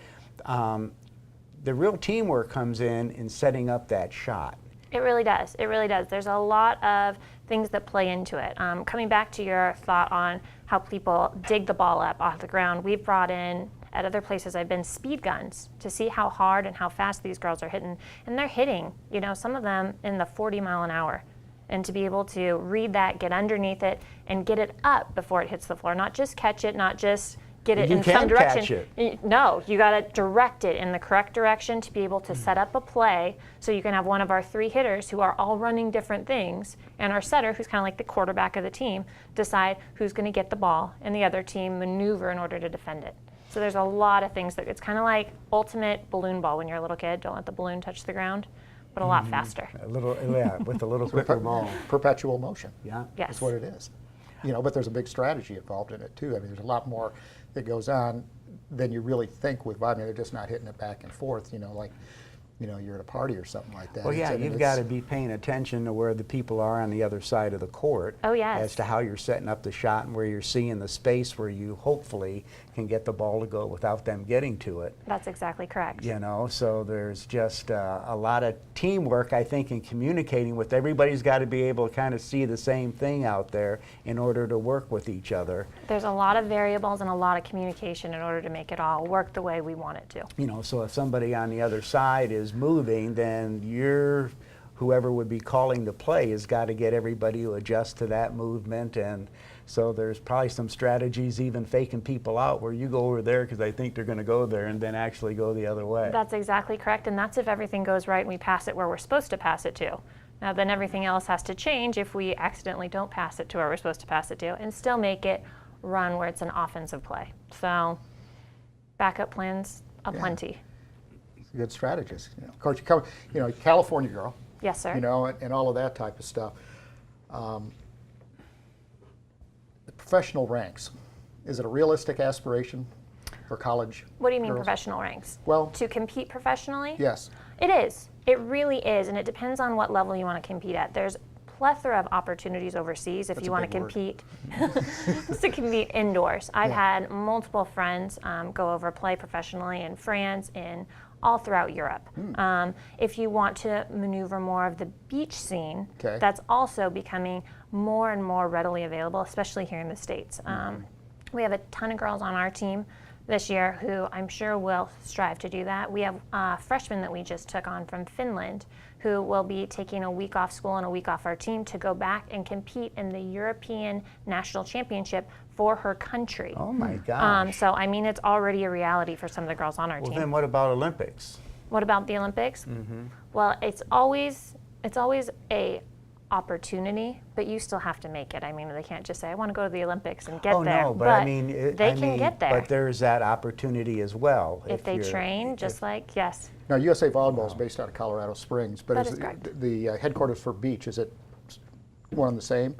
the real teamwork comes in setting up that shot. It really does. It really does. There's a lot of things that play into it. Coming back to your thought on how people dig the ball up off the ground, we've brought in, at other places I've been, speed guns to see how hard and how fast these girls are hitting. And they're hitting, some of them in the 40 mile an hour. And to be able to read that, get underneath it, and get it up before it hits the floor. Not just catch it, not just get it in some direction. No, you got to direct it in the correct direction to be able to set up a play so you can have one of our 3 hitters who are all running different things, and our setter, who's kind of like the quarterback of the team, decide who's going to get the ball and the other team maneuver in order to defend it. So there's a lot of things that it's kind of like ultimate balloon ball when you're a little kid. Don't let the balloon touch the ground, but a lot faster. With a little quicker ball. Perpetual motion. Yeah. Yes. That's what it is. But there's a big strategy involved in it too. I mean, there's a lot more that goes on than you really think with volleyball. They're just not hitting it back and forth, like you're at a party or something like that. Well, yeah, you've got to be paying attention to where the people are on the other side of the court. Oh, yes. As to how you're setting up the shot and where you're seeing the space where you hopefully can get the ball to go without them getting to it. That's exactly correct. So there's just a lot of teamwork, I think, in communicating with everybody's got to be able to kind of see the same thing out there in order to work with each other. There's a lot of variables and a lot of communication in order to make it all work the way we want it to. So if somebody on the other side is moving, then whoever would be calling the play has got to get everybody to adjust to that movement. And so there's probably some strategies, even faking people out, where you go over there because I think they're going to go there and then actually go the other way. That's exactly correct, and that's if everything goes right and we pass it where we're supposed to pass it to. Now then everything else has to change if we accidentally don't pass it to where we're supposed to pass it to, and still make it run where it's an offensive play. So backup plans aplenty. Good strategist. Of course, California girl. Yes, sir. And all of that type of stuff. The professional ranks, is it a realistic aspiration for college? What do you mean girls? professional ranks? Well, to compete professionally? Yes. It is. It really is, and it depends on what level you want to compete at. There's plethora of opportunities overseas if That's you a want to big word. compete. To compete indoors. I've had multiple friends go over play professionally in France, all throughout Europe. If you want to maneuver more of the beach scene, that's also becoming more and more readily available, especially here in the States. We have a ton of girls on our team this year who I'm sure will strive to do that. We have freshmen that we just took on from Finland who will be taking a week off school and a week off our team to go back and compete in the European National Championship for her country. Oh my gosh. So I mean, it's already a reality for some of the girls on our team. Well, then what about Olympics? What about the Olympics? Well, it's always a opportunity, but you still have to make it. I mean, they can't just say, I want to go to the Olympics and get there. No, but I mean, they can get there. But there's that opportunity as well. If they train, yes. Now, USA Volleyball is based out of Colorado Springs, but That is correct. the headquarters for beach, is it one and the same?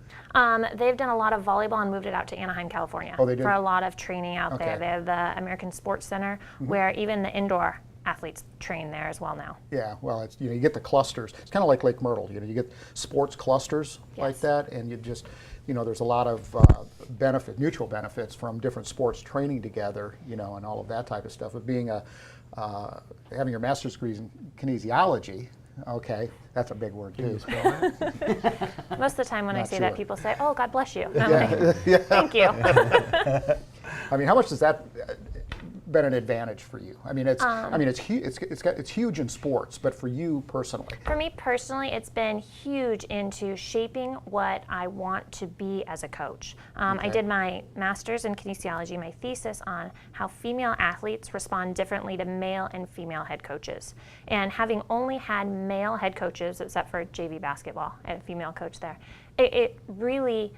They've done a lot of volleyball and moved it out to Anaheim, California. Oh, they did? For a lot of training out there. Okay. They have the American Sports Center, where even the indoor athletes train there as well now. Yeah, well, it's, you get the clusters. It's kind of like Lake Myrtle. You get sports clusters like that, and you just, there's a lot of mutual benefits from different sports training together, and all of that type of stuff. But being having your master's degree in kinesiology, okay, that's a big word too. Most of the time when I say that, people say, "Oh, God bless you." And I'm Yeah. like, "Thank you." I mean, how much does that been an advantage for you? I mean, it's huge in sports, but for you personally? For me personally, it's been huge into shaping what I want to be as a coach. I did my master's in kinesiology, my thesis on how female athletes respond differently to male and female head coaches. And having only had male head coaches, except for JV basketball, I had a female coach there, it really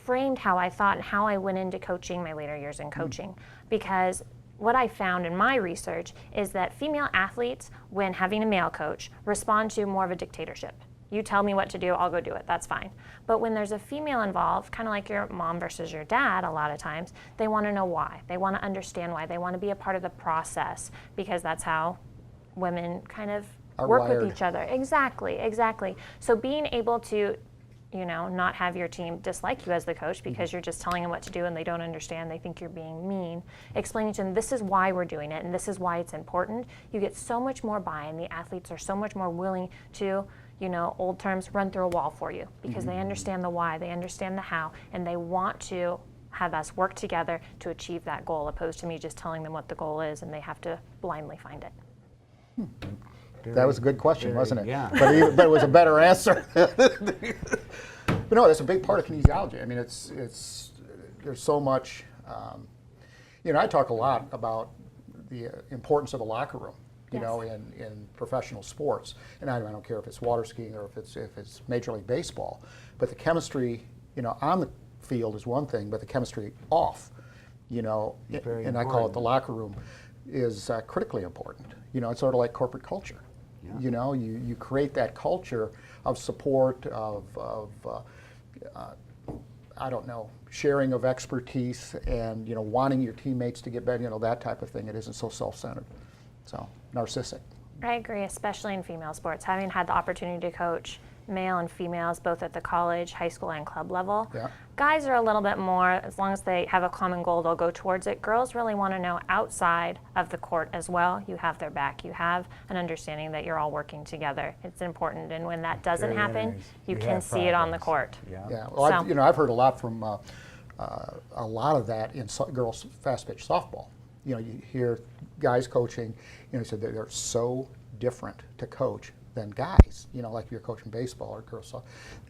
framed how I thought and how I went into coaching my later years in coaching. Because what I found in my research is that female athletes, when having a male coach, respond to more of a dictatorship. You tell me what to do, I'll go do it, that's fine. But when there's a female involved, kind of like your mom versus your dad, a lot of times, they want to know why. They want to understand why. They want to be a part of the process, because that's how women kind of work with each other. Exactly, exactly. So being able to, you know, not have your team dislike you as the coach because you're just telling them what to do and they don't understand, they think you're being mean, explaining to them this is why we're doing it and this is why it's important, you get so much more buy-in. The athletes are so much more willing to, you know, old terms, run through a wall for you, because they understand the why, they understand the how, and they want to have us work together to achieve that goal, opposed to me just telling them what the goal is and they have to blindly find it. That was a good question, wasn't it? Yeah. But it was a better answer. But no, that's a big part of kinesiology. I mean, there's so much. You know, I talk a lot about the importance of the locker room. You know, in professional sports, and I don't care if it's water skiing or if it's Major League Baseball, but the chemistry, you know, on the field is one thing, but the chemistry off, you know, and I call it the locker room, is critically important. You know, it's sort of like corporate culture. Yeah. You know, you create that culture of support, of I don't know, sharing of expertise, and, you know, wanting your teammates to get better, you know, that type of thing. It isn't so self-centered. So, narcissistic. I agree, especially in female sports. Having had the opportunity to coach male and females both at the college, high school, and club level. Yeah. Guys are a little bit more, as long as they have a common goal, they'll go towards it. Girls really want to know outside of the court as well. You have their back. You have an understanding that you're all working together. It's important, and when that doesn't happen, you can see it on the court. Yeah. Well, so, I've heard a lot from a lot of that in girls fast pitch softball. You know, you hear guys coaching, you know, so they're so different to coach than guys. You know, like if you're coaching baseball or girls softball,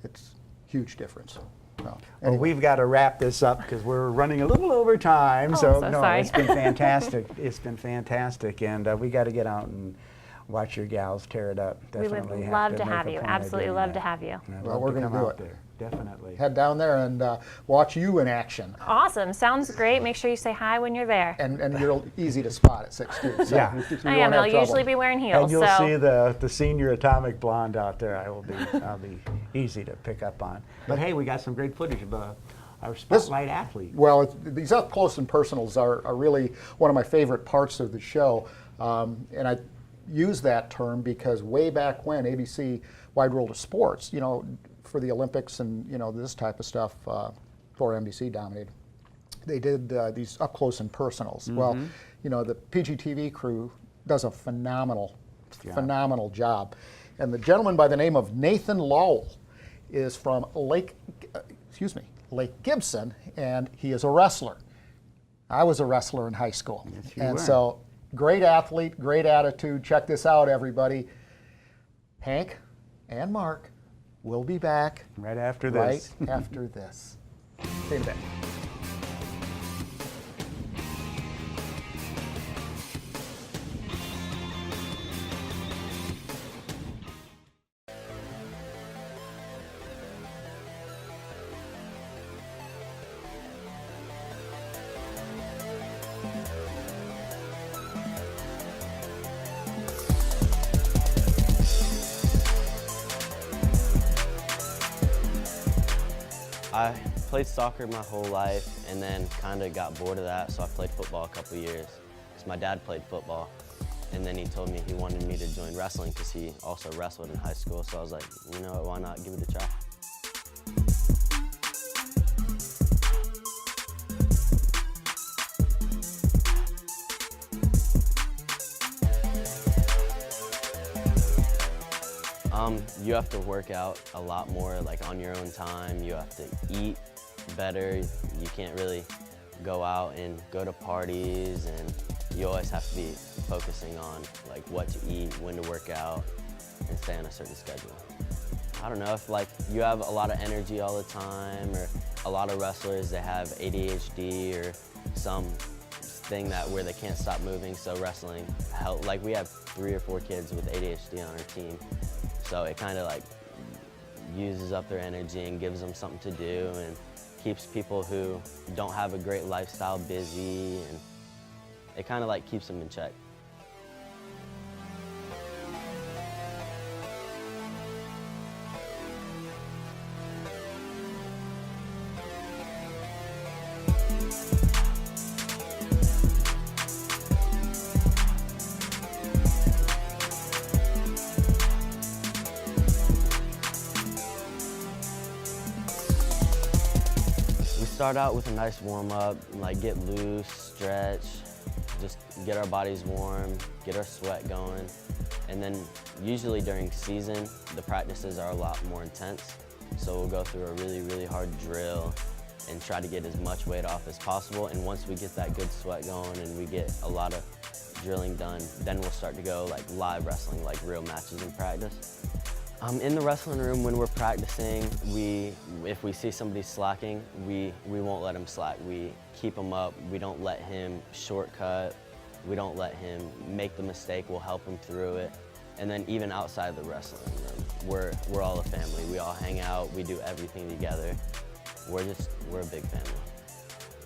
it's a huge difference. So, anyway. Well, we've got to wrap this up because we're running a little over time. So sorry. It's been fantastic. It's been fantastic, and we got to get out and watch your gals tear it up. Definitely we would love to have you. Absolutely love to have you. Well, we're going to do it. There. Definitely. Head down there and watch you in action. Awesome. Sounds great. Make sure you say hi when you're there. And you're easy to spot at 6'2". So yeah. I am. I'll usually be wearing heels. And you'll see the senior atomic blonde out there. I'll be easy to pick up on. But hey, we got some great footage of our spotlight athlete. Well, these up close and personals are really one of my favorite parts of the show. And I use that term because way back when ABC Wide World of Sports, you know, for the Olympics and, you know, this type of stuff, for NBC dominated, they did these up close and personals. Well, you know, the PGTV crew does a phenomenal job. And the gentleman by the name of Nathan Lowell is from Lake Gibson, and he is a wrestler. I was a wrestler in high school. Yes, you and were. So, great athlete, great attitude. Check this out, everybody. Hank and Mark will be back right after this. Right after this. See you in a bit. I played soccer my whole life and then kind of got bored of that, so I played football a couple years because my dad played football. And then he told me he wanted me to join wrestling because he also wrestled in high school, so I was like, you know what, why not give it a try? You have to work out a lot more, like on your own time. You have to eat better. You can't really go out and go to parties, and you always have to be focusing on like what to eat, when to work out, and stay on a certain schedule. I don't know, if like you have a lot of energy all the time, or a lot of wrestlers, they have ADHD or some thing where they can't stop moving, so wrestling help. Like we have 3 or 4 kids with ADHD on our team. So it kind of like uses up their energy and gives them something to do, and keeps people who don't have a great lifestyle busy, and it kind of like keeps them in check. Start out with a nice warm-up, like get loose, stretch, just get our bodies warm, get our sweat going. And then usually during season, the practices are a lot more intense. So we'll go through a really, really hard drill and try to get as much weight off as possible. And once we get that good sweat going and we get a lot of drilling done, then we'll start to go like live wrestling, like real matches in practice. In the wrestling room, when we're practicing, if we see somebody slacking, we won't let him slack. We keep him up. We don't let him shortcut. We don't let him make the mistake. We'll help him through it. And then even outside the wrestling room, we're all a family. We all hang out. We do everything together. We're a big family.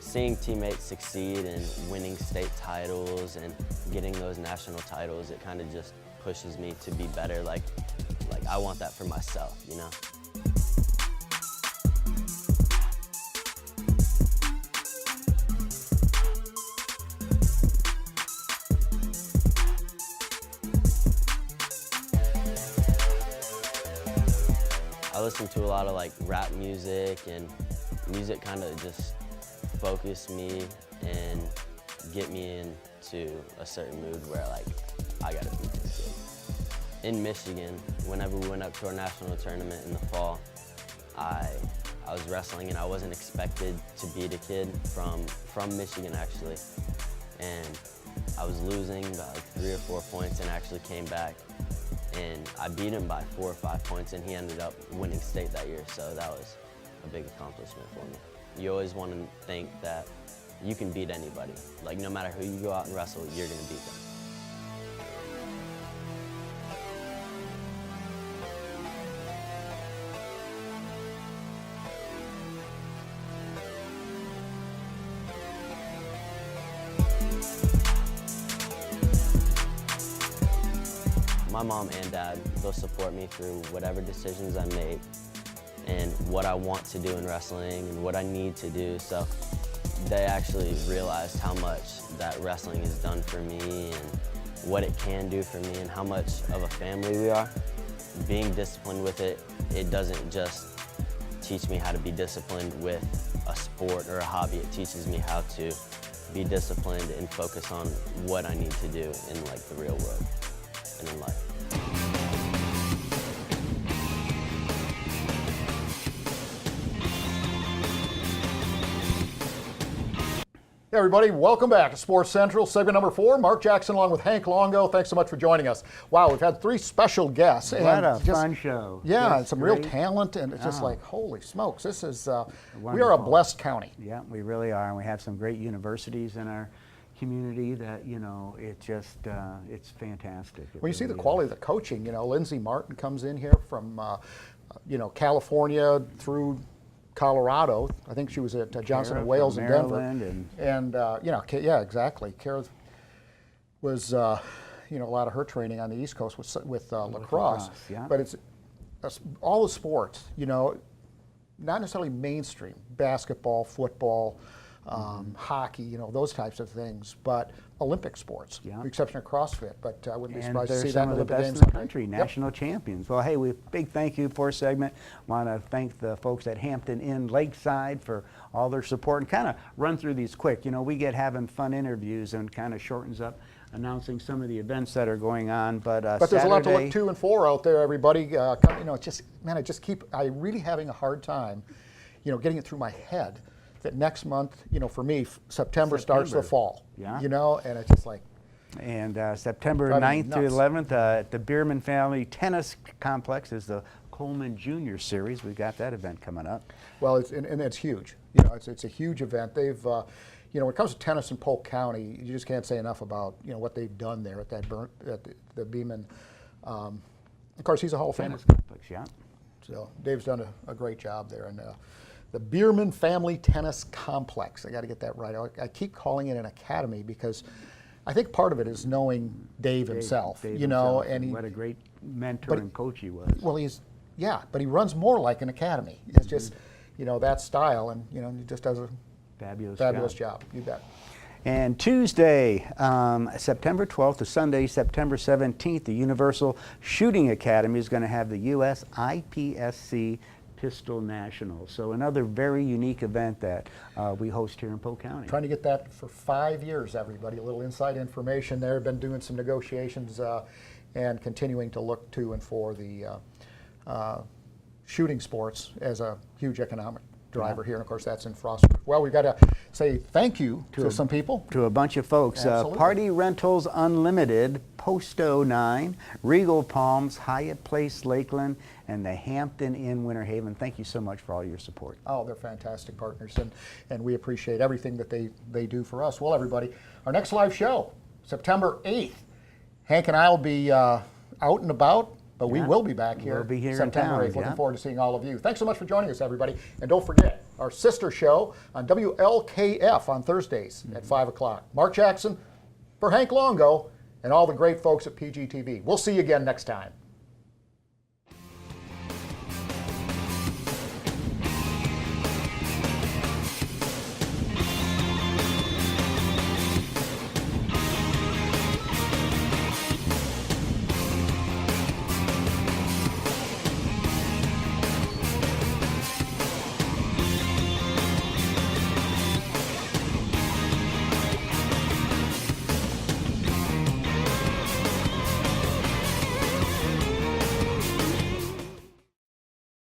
Seeing teammates succeed and winning state titles and getting those national titles, it kind of just pushes me to be better. Like I want that for myself, you know? I listen to a lot of like rap music, and music kind of just focus me and get me into a certain mood where like I gotta beat this kid. In Michigan, whenever we went up to our national tournament in the fall, I was wrestling and I wasn't expected to beat a kid from Michigan actually. And I was losing by like 3 or 4 points and actually came back. And I beat him by 4 or 5 points, and he ended up winning state that year, so that was a big accomplishment for me. You always want to think that you can beat anybody. Like no matter who you go out and wrestle, you're gonna beat them. My mom and dad, they'll support me through whatever decisions I make and what I want to do in wrestling and what I need to do. So they actually realized how much that wrestling has done for me and what it can do for me and how much of a family we are. Being disciplined with it, it doesn't just teach me how to be disciplined with a sport or a hobby. It teaches me how to be disciplined and focus on what I need to do in like the real world and in life. Hey everybody, welcome back to Sports Central, segment number 4. Mark Jackson along with Hank Longo. Thanks so much for joining us. Wow, we've had 3 special guests. What a fun show. Yeah, That's and some great. real talent, and it's just like, holy smokes, this is, we are a Wonderful. blessed county. Yeah, we really are, and we have some great universities in our community that, you know, it just, it's fantastic. When you see the quality of the coaching, you know, Lindsay Martin comes in here from, you know, California through Colorado. I think she was at Johnson and Wales in Denver. Maryland And you know, yeah, exactly. Kara was, you know, a lot of her training on the East Coast with lacrosse. Yeah. But it's all the sports, you know, not necessarily mainstream, basketball, football, hockey, you know, those types of things, but Olympic sports, with the exception of CrossFit. But I wouldn't be surprised to see that in the Olympic Games. Some of the best in the country, national champions. Well, hey, big thank you for a segment. Want to thank the folks at Hampton Inn Lakeside for all their support, and kind of run through these quick. You know, we get having fun interviews and kind of shortens up announcing some of the events that are going on. But there's a lot to look to and for out there, everybody. You know, I really having a hard time, you know, getting it through my head that next month, you know, for me, September starts the fall. Yeah. You know, and it's just like. And September 9th to 11th at the Bierman Family Tennis Complex is the Coleman Junior Series. We've got that event coming up. Well, it's huge. You know, it's a huge event. They've, you know, when it comes to tennis in Polk County, you just can't say enough about, you know, what they've done there at the Beeman. Of course, he's a Hall of Famer. Tennis Complex, yeah. So Dave's done a great job there, and the Bierman Family Tennis Complex. I got to get that right. I keep calling it an academy because I think part of it is knowing Dave himself, Dave you know, himself, and what a great mentor and coach he was. Well, but he runs more like an academy. It's just, you know, that style, and you know, he just does a fabulous job. You bet. And Tuesday, September 12th to Sunday, September 17th, the Universal Shooting Academy is going to have the U.S. IPSC Pistol Nationals. So another very unique event that we host here in Polk County. Trying to get that for 5 years, everybody. A little inside information there. Been doing some negotiations and continuing to look to and for the shooting sports as a huge economic driver here, and of course that's in Frostburg. Well, we've got to say thank you to some people. To a bunch of folks. Party Rentals Unlimited, Posto 9, Regal Palms, Hyatt Place Lakeland, and the Hampton Inn Winter Haven. Thank you so much for all your support. Oh, they're fantastic partners, and we appreciate everything that they do for us. Well, everybody, our next live show, September 8th. Hank and I will be out and about, but we will be back here, we'll be here September in town, 8th. Looking forward to seeing all of you. Thanks so much for joining us, everybody. And don't forget, our sister show on WLKF on Thursdays at 5 o'clock. Mark Jackson for Hank Longo and all the great folks at PGTV. We'll see you again next time.